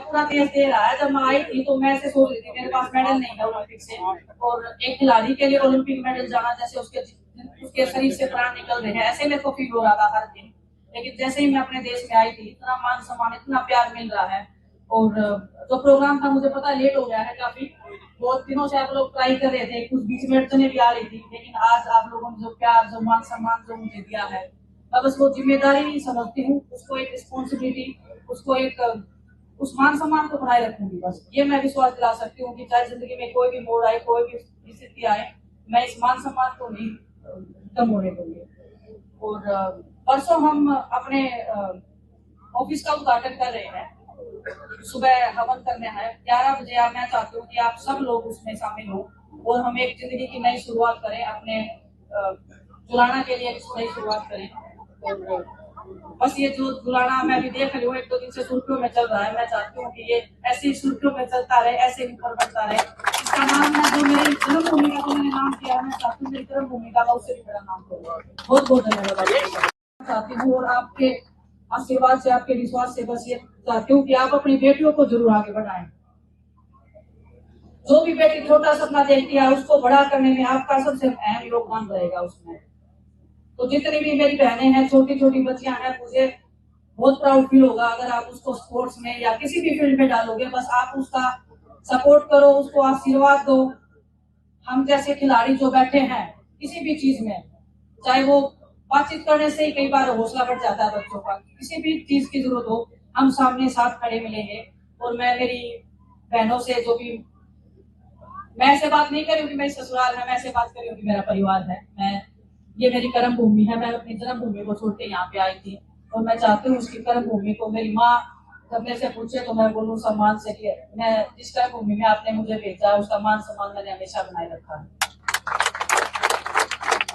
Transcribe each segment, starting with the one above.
पूरा देश दे रहा है। जब मैं आई थी तो मैं ऐसे सोच रही थी मेरे पास मेडल नहीं है ओलंपिक से, और एक खिलाड़ी के लिए ओलंपिक मेडल जाना जैसे उसके शरीर से प्राण निकल रहे हैं, ऐसे मेरे को फील हो रहा था हर दिन। लेकिन जैसे ही मैं अपने देश में आई थी, इतना मान सम्मान, इतना प्यार मिल रहा है। और जो प्रोग्राम था, मुझे पता लेट हो गया है काफी, बहुत दिनों से आप लोग ट्राई कर रहे थे, कुछ बीच में अड़चने भी आ रही थी, लेकिन आज आप लोगों ने जो प्यार, जो मान सम्मान जो मुझे दिया है, मैं बस वो जिम्मेदारी समझती हूँ, उसको एक रिस्पॉन्सिबिलिटी, उसको एक उस मान सम्मान को बनाए रखूंगी। बस ये मैं विश्वास दिला सकती हूँ कि चाहे जिंदगी में कोई भी मोड़ आए, कोई भी स्थिति आए, मैं इस मान सम्मान को नहीं कम होने दूंगी। और परसों हम अपने ऑफिस का उद्घाटन कर रहे हैं, सुबह हवन करने हैं 11 बजे। मैं चाहती हूँ कि आप सब लोग उसमें शामिल हो और हम एक जिंदगी की नई शुरुआत करें, अपने जुलाना के लिए नई शुरुआत करें। और बस ये जो जुलाना मैं भी देख रही हूँ 1-2 दिन से सुर्खियों में चल रहा है, मैं चाहती हूँ कि ये ऐसी सुर्खियों में चलता रहे, ऐसे ऊपर बढ़ता रहे। इसका नाम है, जो मेरी जन्मभूमि का जो मैंने नाम किया, मैं चाहती हूँ मेरी जन्मभूमि का उससे भी बड़ा नाम करूँ। बहुत बहुत धन्यवाद चाहती हूँ। और आपके आशीर्वाद से, आपके विश्वास से बस ये चाहती हूँ कि आप अपनी बेटियों को जरूर आगे बढ़ाएं। जो भी बेटी छोटा सपना देखती है, उसको बड़ा करने में आपका सबसे अहम योगदान रहेगा उसमें। तो जितनी भी मेरी बहनें हैं, छोटी छोटी बच्चियां हैं, मुझे बहुत प्राउड फील होगा अगर आप उसको स्पोर्ट्स में या किसी भी फील्ड में डालोगे। बस आप उसका सपोर्ट करो, उसको आशीर्वाद दो। हम जैसे खिलाड़ी जो बैठे हैं किसी भी चीज में, चाहे वो बातचीत करने से ही कई बार हौसला बढ़ जाता है बच्चों का, किसी भी चीज की जरूरत हो, हम सामने साथ खड़े मिलेंगे। और मैं मेरी बहनों से, जो भी, मैं ऐसे बात नहीं कर रही हूँ कि मेरी ससुराल है, मैं ऐसे बात कर रही हूँ कि मेरा परिवार है। ये मेरी कर्म भूमि है, मैं अपनी जन्म भूमि को छोड़ के यहाँ पे आई थी, और मैं चाहती हूँ उसकी कर्म भूमि को, मेरी माँ जब मेरे से पूछे तो मैं बोलूँ सम्मान से कि मैं जिस कर्म भूमि में आपने मुझे भेजा, उसका मान सम्मान मैंने हमेशा बनाए रखा है।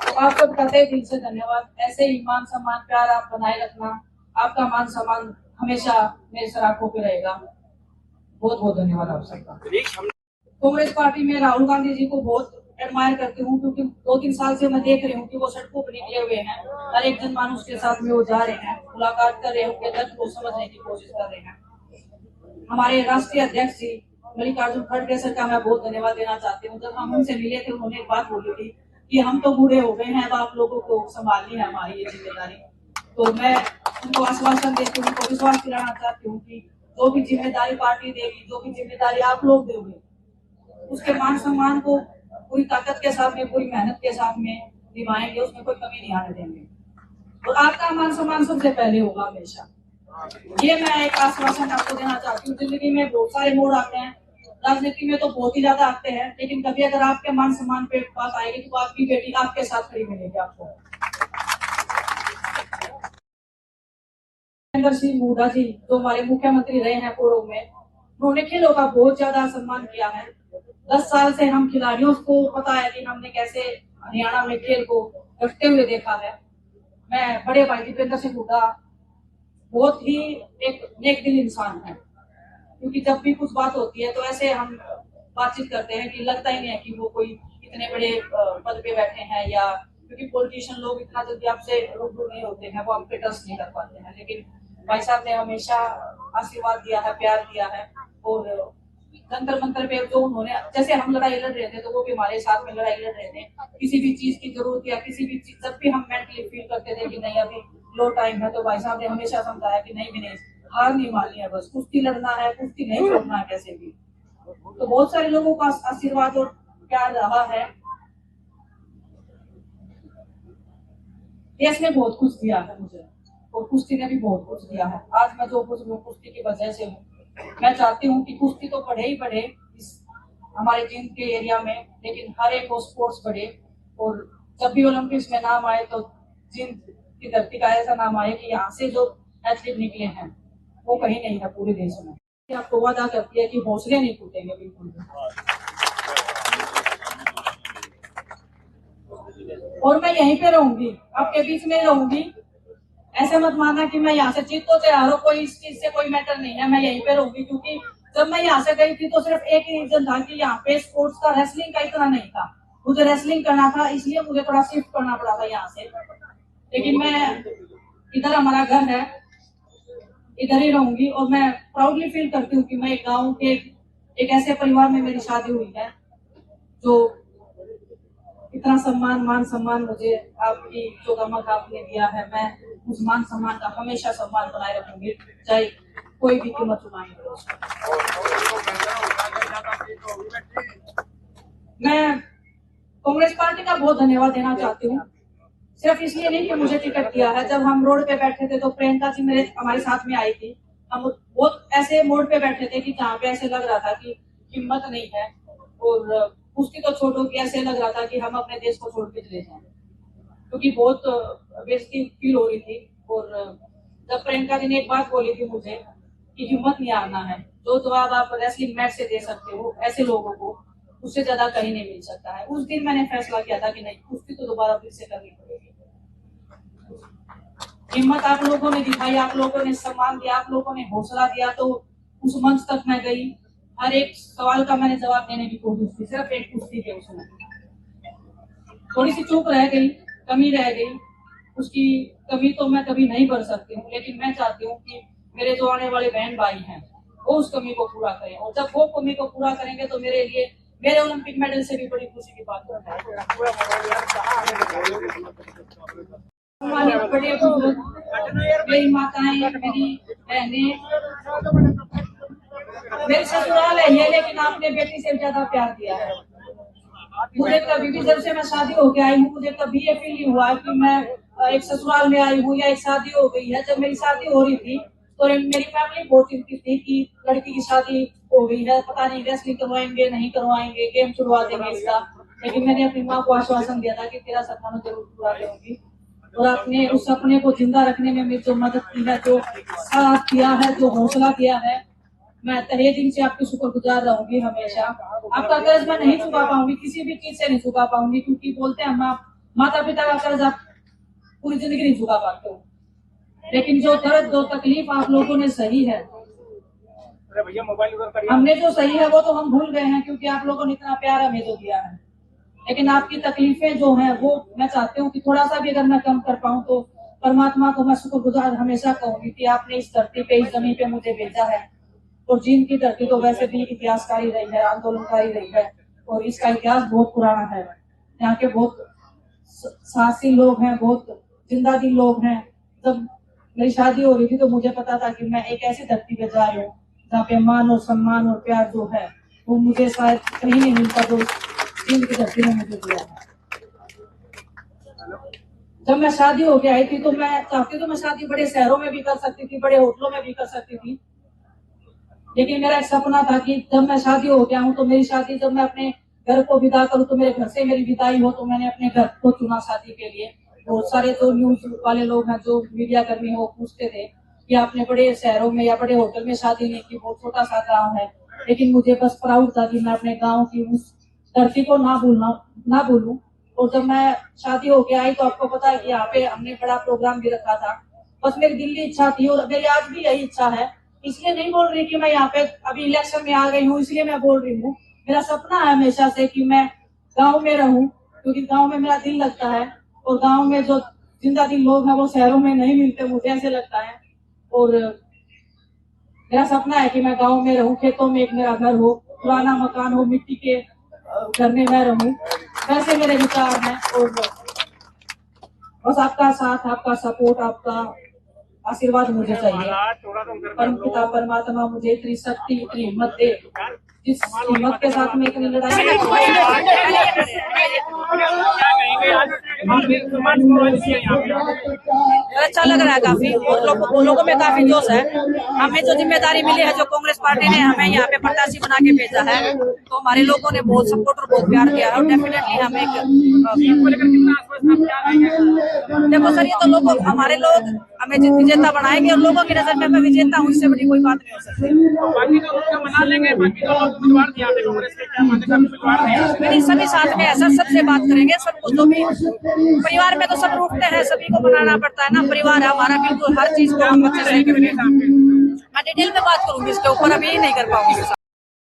तो आपको कहते दिल से धन्यवाद। ऐसे ही मान सम्मान, प्यार आप बनाए रखना, आपका मान सम्मान हमेशा मेरे सराखों पे रहेगा। बहुत बहुत धन्यवाद आप सबका। कांग्रेस पार्टी में राहुल गांधी जी को बहुत एडमायर करती हूँ, क्योंकि 2-3 साल से मैं देख रही हूँ कि वो सड़कों पर निकले हुए हैं, हर एक जनमानुष के साथ में वो जा रहे हैं, मुलाकात कर रहे हैं, उनके दर्द को समझने की कोशिश कर रहे हैं। हमारे राष्ट्रीय अध्यक्ष जी मल्लिकार्जुन खड़गे सर का मैं बहुत धन्यवाद देना चाहती हूँ। जब हम उनसे मिले थे, उन्होंने एक बात बोली थी कि हम तो बूढ़े हो गए हैं, अब आप लोगों को संभालनी है हमारी ये जिम्मेदारी। तो मैं उनको आश्वासन देती हूँ, उनको विश्वास दिलाना चाहती हूँ कि जो भी जिम्मेदारी पार्टी देगी, जो भी जिम्मेदारी आप लोग दोगे, उसके मान सम्मान को पूरी ताकत के साथ में, पूरी मेहनत के साथ में निभाएंगे, उसमें कोई कमी नहीं आने देंगे। और आपका मान सम्मान सबसे पहले होगा हमेशा। ये मैं एक आश्वासन आपको देना चाहती हूँ। जिंदगी में बहुत सारे मोड़ आते हैं, राजनीति में तो बहुत ही ज्यादा आते हैं, लेकिन कभी अगर आपके मान सम्मान पे बात आएगी तो आपकी बेटी आपके साथ खड़ी मिलेगी आपको। नरेंद्र सिंह हुड्डा जी जो हमारे मुख्यमंत्री रहे हैं पूर्व में, उन्होंने खेलों का बहुत ज्यादा सम्मान किया है। 10 साल से हम खिलाड़ियों को पता है कि हमने कैसे हरियाणा में खेल को करते हुए देखा है। मैं बड़े भाई दीपेंद्र सिंह हुड्डा बहुत ही एक नेक दिल इंसान है, क्योंकि जब भी कुछ बात होती है तो ऐसे हम बातचीत करते हैं कि लगता ही नहीं है कि वो कोई इतने बड़े पद पे बैठे हैं, या क्योंकि पॉलिटिशियन लोग इतना जल्दी आपसे रूबरू नहीं होते हैं, वो आप पे ट्रस्ट नहीं कर पाते हैं। लेकिन भाई साहब ने हमेशा आशीर्वाद दिया है, प्यार दिया है। और जंतर मंतर पे जो उन्होंने, जैसे हम लड़ाई लड़ रहे थे तो वो भी हमारे साथ में लड़ाई लड़ रहे थे। किसी भी चीज की जरूरत या किसी भी चीज, जब भी हम मेंटली फील करते थे कि नहीं अभी लो टाइम है, तो भाई साहब ने हमेशा समझाया कि नहीं भी नहीं, हार नहीं माननी है, बस कुश्ती लड़ना है, कुश्ती नहीं छोड़ना है कैसे भी। तो बहुत सारे लोगों का आशीर्वाद और प्यार रहा है। देश ने बहुत कुछ दिया है मुझे, और कुश्ती ने भी बहुत कुछ दिया है। आज मैं जो कुछ हूँ कुश्ती की वजह से हूँ। मैं चाहती हूँ कि कुश्ती तो बढ़े ही बढ़े इस हमारे जींद के एरिया में, लेकिन हर एक को स्पोर्ट्स बढ़े। और जब भी ओलंपिक्स में नाम आए तो जींद की धरती का ऐसा नाम आए कि यहाँ से जो एथलीट निकले हैं वो कहीं नहीं है पूरे देश में। आपको वादा करती है कि हौसले नहीं टूटेंगे बिल्कुल भी। और मैं यहीं पे रहूंगी, आपके बीच में रहूंगी। ऐसे मत मानना कि मैं यहाँ से जीतो से हारो, कोई इस चीज से कोई मैटर नहीं है। मैं यहीं पे रहूंगी, क्योंकि जब मैं यहाँ से गई थी तो सिर्फ एक ही रीजन था कि यहाँ पे स्पोर्ट्स का, रेसलिंग का इतना नहीं था। मुझे रेसलिंग करना था, इसलिए मुझे थोड़ा शिफ्ट करना पड़ा था यहाँ से। लेकिन मैं इधर, हमारा घर है, इधर ही रहूंगी। और मैं प्राउडली फील करती हूँ कि मैं एक गाँव के एक ऐसे परिवार में मेरी शादी हुई है जो इतना मान सम्मान मुझे आपकी जो गमक आपने दिया है, मैं उस मान सम्मान का हमेशा सम्मान बनाए रखूंगी, चाहे कोई भी कीमत चुकानी हो। मैं कांग्रेस पार्टी का बहुत धन्यवाद देना चाहती हूँ, सिर्फ इसलिए नहीं कि मुझे टिकट दिया है। जब हम रोड पे बैठे थे तो प्रियंका जी हमारे साथ में आई थी। हम बहुत ऐसे मोड़ पे बैठे थे कि जहाँ पे ऐसे लग रहा था कि हिम्मत नहीं है, और उसकी तो छोटों की ऐसे लग रहा था कि हम अपने देश को छोड़ के चले जाएं, क्योंकि बहुत बेइज्जती फील हो रही थी। और जब प्रियंका जी ने एक बात बोली थी मुझे कि हिम्मत नहीं हारना है, जो जवाब आप रेसलिंग मैच से दे सकते हो ऐसे लोगों को, उससे ज्यादा कहीं नहीं मिल सकता है। उस दिन मैंने फैसला किया था कि नहीं, कुश्ती तो दोबारा फिर से करनी पड़ेगी। हिम्मत आप लोगों ने दिखाई, आप लोगों ने सम्मान दिया, आप लोगों ने हौसला दिया, तो उस मंच तक मैं गई। हर एक सवाल का मैंने जवाब देने की कोशिश की, सिर्फ एक कुश्ती थी उसमें थोड़ी सी चूक रह गई, कमी रह गई। उसकी कमी तो मैं कभी नहीं भर सकती हूँ, लेकिन मैं चाहती हूँ कि मेरे जो आने वाले बहन भाई हैं वो उस कमी को पूरा करें, और जब वो कमी को पूरा करेंगे तो मेरे लिए मेरे ओलंपिक मेडल से भी बड़ी खुशी की बात है। बड़े बुजुर्ग, मेरी माताएं, मेरी बहनें, मेरे ससुराल है ये, लेकिन आपने बेटी से ज्यादा प्यार दिया है मुझे। कभी भी जब से मैं शादी होके आई हूँ, मुझे कभी ये फील नहीं हुआ कि मैं एक ससुराल में आई हूँ या एक शादी हो गई है। जब मेरी शादी हो रही थी तो मेरी फैमिली बहुत चिंतित थी कि लड़की की शादी हो गई है, पता नहीं रेसलिंग करवाएंगे नहीं करवाएंगे, गेम छुड़वा देंगे इसका। लेकिन मैंने अपनी माँ को आश्वासन दिया था कि तेरा सपना मैं जरूर पूरा करूंगी, और आपने उस सपने को जिंदा रखने में मेरी जो मदद की है, जो साथ किया है, जो हौसला दिया है, मैं तहे दिल से आपकी शुक्रगुजार रहूंगी हमेशा। आपका कर्ज मैं नहीं चुका पाऊंगी, किसी भी चीज से नहीं चुका पाऊंगी, क्योंकि बोलते हैं माता पिता का कर्ज आप पूरी जिंदगी नहीं चुका पाते हो, लेकिन जो दर्द जो तकलीफ आप लोगों ने सही है, हमने जो सही है वो तो हम भूल गए हैं, क्योंकि आप लोगों ने इतना प्यार हमें जो दिया है। लेकिन आपकी तकलीफें जो हैं वो मैं चाहती हूँ कि थोड़ा सा भी अगर मैं कम कर पाऊँ तो परमात्मा को मैं शुक्रगुजार हमेशा कहूंगी कि आपने इस धरती पे, इस जमीन पे मुझे भेजा है। और जींद की धरती तो वैसे भी इतिहासकारी रही है, आंदोलनकारी रही है, और इसका इतिहास बहुत पुराना है। यहाँ के बहुत साहसी लोग हैं, बहुत जिंदा दिल लोग हैं। जब मेरी शादी हो रही थी तो मुझे पता था कि मैं एक ऐसी धरती पे जा रही हूँ जहाँ पे मान और सम्मान और प्यार जो है वो मुझे शायद कहीं नहीं मिलता, जो जींद की धरती ने मुझे दिया है। जब मैं शादी होके आई थी तो मैं चाहती तो मैं शादी बड़े शहरों में भी कर सकती थी, बड़े होटलों में भी कर सकती थी, लेकिन मेरा एक सपना था कि जब मैं शादी हो गया हूँ तो मेरी शादी जब मैं अपने घर को विदा करूँ तो मेरे घर से मेरी विदाई हो। तो मैंने अपने घर को चुना शादी के लिए। बहुत सारे जो न्यूज वाले लोग हैं, जो मीडिया कर्मी हैं, वो पूछते थे कि आपने बड़े शहरों में या बड़े होटल में शादी नहीं की, बहुत छोटा सा गाँव है। लेकिन मुझे बस प्राउड था कि मैं अपने गाँव की उस धरती को ना भूलूं। और जब मैं शादी होके आई तो आपको पता है कि यहाँ पे हमने बड़ा प्रोग्राम भी रखा था। बस मेरी दिल की इच्छा थी, और मेरी आज भी यही इच्छा है। इसलिए नहीं बोल रही कि मैं यहाँ पे अभी इलेक्शन में आ गई हूँ इसलिए मैं बोल रही हूँ। मेरा सपना है हमेशा से कि मैं गांव में रहूं, क्योंकि गांव में मेरा दिल लगता है, और गांव में जो जिंदा दिल लोग हैं वो शहरों में नहीं मिलते, मुझे ऐसे लगता है। और मेरा सपना है कि मैं गांव में रहूं, खेतों में एक मेरा घर हो, पुराना मकान हो, मिट्टी के घर में मैं रहूं, वैसे मेरे विचार हैं। और बस आपका साथ, आपका सपोर्ट, आपका आशीर्वाद मुझे चाहिए। परम पिता परमात्मा मुझे इतनी शक्ति, इतनी हिम्मत दे, जिस हिम्मत के साथ में इतनी लड़ाई। अच्छा लग रहा है काफी, और लोगों में काफी जोश है। हमें जो जिम्मेदारी मिली है, जो कांग्रेस पार्टी ने हमें यहाँ पे प्रत्याशी बना के भेजा है, तो हमारे लोगों ने बहुत सपोर्ट और बहुत प्यार किया है। और डेफिनेटली हम एक देखो सर, ये तो लोग हमारे लोग हमें विजेता बनाएंगे, और लोगों की नजर में मैं विजेता हूँ, इससे बड़ी कोई बात नहीं हो सकती। मेरी सभी साथ में है सर, सबसे बात करेंगे, सबको जो भी परिवार में तो सब रूठते हैं, सभी को मनाना पड़ता है ना। परिवार है हमारा, बिल्कुल हर चीज को हम अच्छे से मैं डिटेल में बात करूंगी इसके ऊपर, अभी नहीं कर पाऊंगी।